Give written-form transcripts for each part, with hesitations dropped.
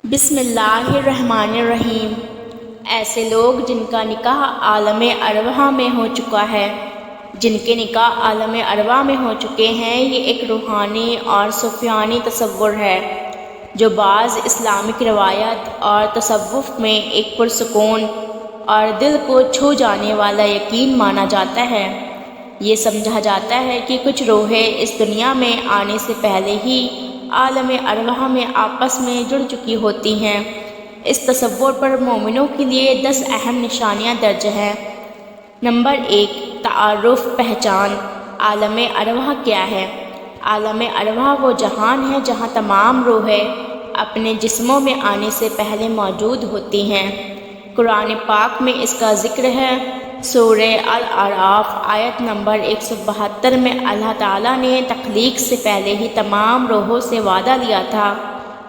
بسم اللہ الرحمن الرحیم۔ ایسے لوگ جن کا نکاح عالم ارواح میں ہو چکا ہے، جن کے نکاح عالم ارواح میں ہو چکے ہیں، یہ ایک روحانی اور صوفیانی تصور ہے جو بعض اسلامک روایت اور تصوف میں ایک پرسکون اور دل کو چھو جانے والا یقین مانا جاتا ہے۔ یہ سمجھا جاتا ہے کہ کچھ روحیں اس دنیا میں آنے سے پہلے ہی عالم ارواح میں آپس میں جڑ چکی ہوتی ہیں۔ اس تصور پر مومنوں کے لیے 10 اہم نشانیاں درج ہیں۔ نمبر 1، تعارف، پہچان۔ عالم ارواح کیا ہے؟ عالم ارواح وہ جہان ہے جہاں تمام روحیں اپنے جسموں میں آنے سے پہلے موجود ہوتی ہیں۔ قرآن پاک میں اس کا ذکر ہے۔ سورہ الاعراف آیت نمبر 172 میں اللہ تعالیٰ نے تخلیق سے پہلے ہی تمام روحوں سے وعدہ لیا تھا،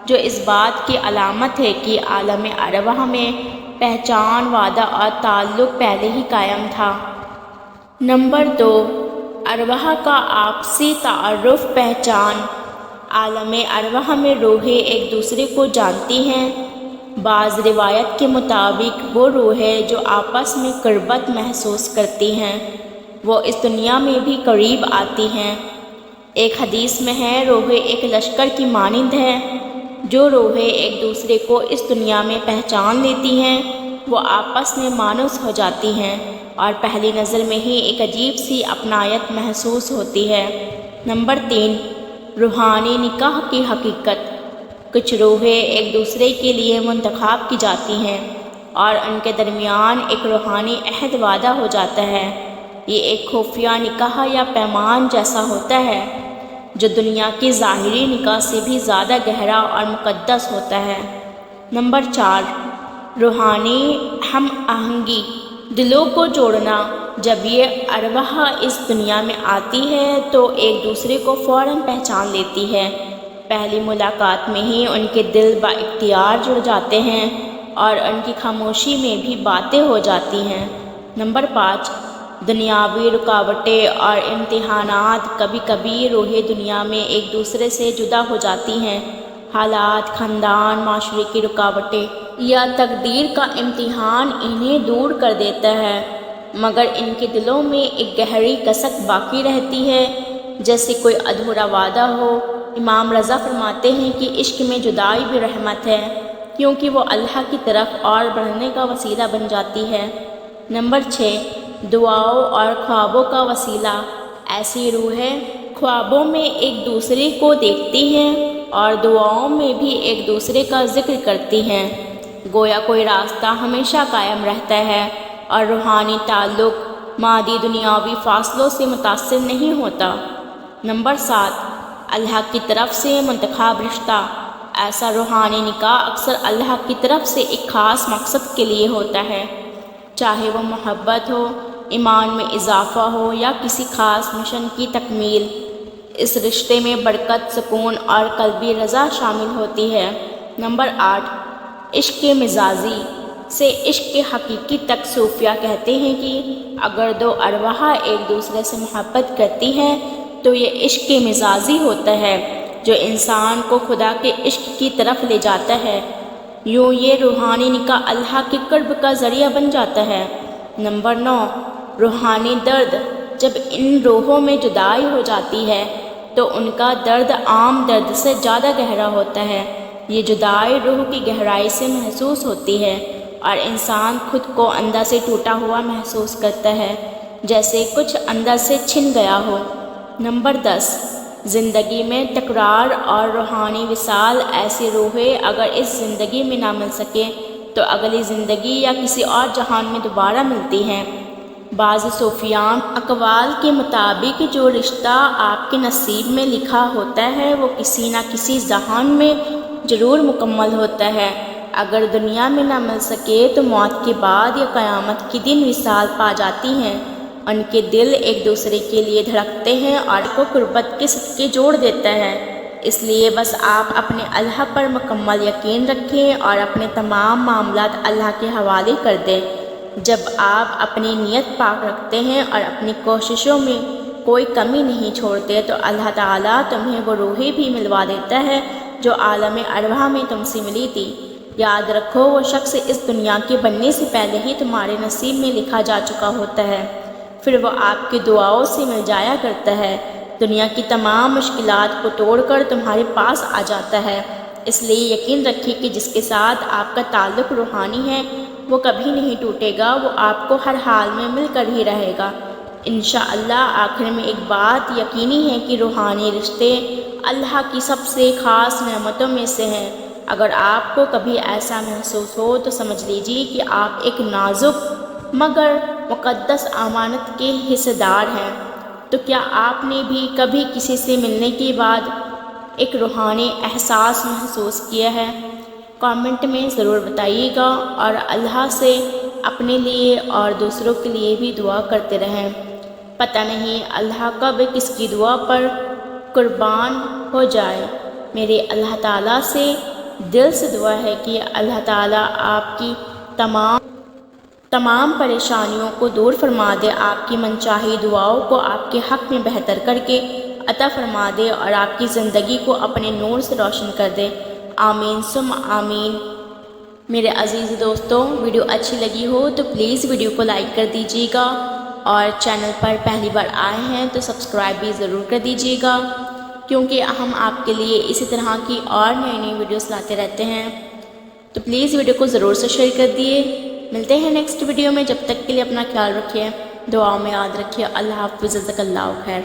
جو اس بات کی علامت ہے کہ عالم ارواح میں پہچان، وعدہ اور تعلق پہلے ہی قائم تھا۔ نمبر 2، ارواح کا آپسی تعارف، پہچان۔ عالم ارواح میں روحیں ایک دوسرے کو جانتی ہیں۔ بعض روایت کے مطابق وہ روحیں جو آپس میں قربت محسوس کرتی ہیں، وہ اس دنیا میں بھی قریب آتی ہیں۔ ایک حدیث میں ہے، روحیں ایک لشکر کی مانند ہیں۔ جو روحیں ایک دوسرے کو اس دنیا میں پہچان لیتی ہیں، وہ آپس میں مانوس ہو جاتی ہیں اور پہلی نظر میں ہی ایک عجیب سی اپنائیت محسوس ہوتی ہے۔ نمبر 3، روحانی نکاح کی حقیقت۔ کچھ روحیں ایک دوسرے کے لیے منتخب کی جاتی ہیں اور ان کے درمیان ایک روحانی عہد وعدہ ہو جاتا ہے۔ یہ ایک خفیہ نکاح یا پیمان جیسا ہوتا ہے جو دنیا کی ظاہری نکاح سے بھی زیادہ گہرا اور مقدس ہوتا ہے۔ نمبر 4، روحانی ہم آہنگی، دلوں کو جوڑنا۔ جب یہ ارواح اس دنیا میں آتی ہے تو ایک دوسرے کو فوراً پہچان لیتی ہے۔ پہلی ملاقات میں ہی ان کے دل با اختیار جڑ جاتے ہیں اور ان کی خاموشی میں بھی باتیں ہو جاتی ہیں۔ نمبر 5، دنیاوی رکاوٹیں اور امتحانات۔ کبھی کبھی روحیں دنیا میں ایک دوسرے سے جدا ہو جاتی ہیں۔ حالات، خاندان، معاشرے کی رکاوٹیں یا تقدیر کا امتحان انہیں دور کر دیتا ہے، مگر ان کے دلوں میں ایک گہری کسک باقی رہتی ہے، جیسے کوئی ادھورا وعدہ ہو۔ امام رضا فرماتے ہیں کہ عشق میں جدائی بھی رحمت ہے، کیونکہ وہ اللہ کی طرف اور بڑھنے کا وسیلہ بن جاتی ہے۔ نمبر 6، دعاؤں اور خوابوں کا وسیلہ۔ ایسی روحیں خوابوں میں ایک دوسرے کو دیکھتی ہیں اور دعاؤں میں بھی ایک دوسرے کا ذکر کرتی ہیں، گویا کوئی راستہ ہمیشہ قائم رہتا ہے اور روحانی تعلق مادی دنیاوی فاصلوں سے متاثر نہیں ہوتا۔ نمبر 7، اللہ کی طرف سے منتخب رشتہ۔ ایسا روحانی نکاح اکثر اللہ کی طرف سے ایک خاص مقصد کے لیے ہوتا ہے، چاہے وہ محبت ہو، ایمان میں اضافہ ہو یا کسی خاص مشن کی تکمیل۔ اس رشتے میں برکت، سکون اور قلبی رضا شامل ہوتی ہے۔ نمبر 8، عشق مزاجی سے عشق حقیقی تک۔ صوفیہ کہتے ہیں کہ اگر دو ارواح ایک دوسرے سے محبت کرتی ہیں تو یہ عشق مزاجی ہوتا ہے جو انسان کو خدا کے عشق کی طرف لے جاتا ہے۔ یوں یہ روحانی نکاح اللہ کے قرب کا ذریعہ بن جاتا ہے۔ نمبر 9، روحانی درد۔ جب ان روحوں میں جدائی ہو جاتی ہے تو ان کا درد عام درد سے زیادہ گہرا ہوتا ہے۔ یہ جدائی روح کی گہرائی سے محسوس ہوتی ہے اور انسان خود کو اندر سے ٹوٹا ہوا محسوس کرتا ہے، جیسے کچھ اندر سے چھن گیا ہو۔ نمبر 10، زندگی میں تکرار اور روحانی وصال۔ ایسی روحیں اگر اس زندگی میں نہ مل سکے تو اگلی زندگی یا کسی اور جہان میں دوبارہ ملتی ہیں۔ بعض صوفیان اقوال کے مطابق جو رشتہ آپ کے نصیب میں لکھا ہوتا ہے وہ کسی نہ کسی جہان میں ضرور مکمل ہوتا ہے۔ اگر دنیا میں نہ مل سکے تو موت کے بعد یا قیامت کے دن وصال پا جاتی ہیں۔ ان کے دل ایک دوسرے کے لیے دھڑکتے ہیں اور کو قربت کے صدقے جوڑ دیتا ہے۔ اس لیے بس آپ اپنے اللہ پر مکمل یقین رکھیں اور اپنے تمام معاملات اللہ کے حوالے کر دیں۔ جب آپ اپنی نیت پاک رکھتے ہیں اور اپنی کوششوں میں کوئی کمی نہیں چھوڑتے تو اللہ تعالیٰ تمہیں وہ روحیں بھی ملوا دیتا ہے جو عالم ارواح میں تم سے ملی تھی۔ یاد رکھو وہ شخص اس دنیا کے بننے سے پہلے ہی تمہارے نصیب میں لکھا جا چکا ہوتا ہے، پھر وہ آپ کی دعاؤں سے مل جایا کرتا ہے، دنیا کی تمام مشکلات کو توڑ کر تمہارے پاس آ جاتا ہے۔ اس لیے یقین رکھیے کہ جس کے ساتھ آپ کا تعلق روحانی ہے وہ کبھی نہیں ٹوٹے گا، وہ آپ کو ہر حال میں مل کر ہی رہے گا انشاءاللہ۔ آخر میں ایک بات یقینی ہے کہ روحانی رشتے اللہ کی سب سے خاص نعمتوں میں سے ہیں۔ اگر آپ کو کبھی ایسا محسوس ہو تو سمجھ لیجیے کہ آپ ایک نازک مگر مقدس امانت کے حصہ دار ہیں۔ تو کیا آپ نے بھی کبھی کسی سے ملنے کے بعد ایک روحانی احساس محسوس کیا ہے؟ کامنٹ میں ضرور بتائیے گا، اور اللہ سے اپنے لیے اور دوسروں کے لیے بھی دعا کرتے رہیں۔ پتہ نہیں اللہ کب کس کی دعا پر قربان ہو جائے۔ میرے اللہ تعالیٰ سے دل سے دعا ہے کہ اللہ تعالیٰ آپ کی تمام پریشانیوں کو دور فرما دے، آپ کی منچاہی دعاؤں کو آپ کے حق میں بہتر کر کے عطا فرما دے، اور آپ کی زندگی کو اپنے نور سے روشن کر دے۔ آمین ثم آمین۔ میرے عزیز دوستوں، ویڈیو اچھی لگی ہو تو پلیز ویڈیو کو لائک کر دیجیے گا، اور چینل پر پہلی بار آئے ہیں تو سبسکرائب بھی ضرور کر دیجیے گا، کیونکہ ہم آپ کے لیے اسی طرح کی اور نئی ویڈیوز لاتے رہتے ہیں۔ تو پلیز ویڈیو کو ضرور سے شیئر کر دیے۔ ملتے ہیں نیکسٹ ویڈیو میں، جب تک کے لیے اپنا خیال رکھیے، دعاؤں میں یاد رکھیے۔ اللہ حافظ، جزاک اللہ خیر۔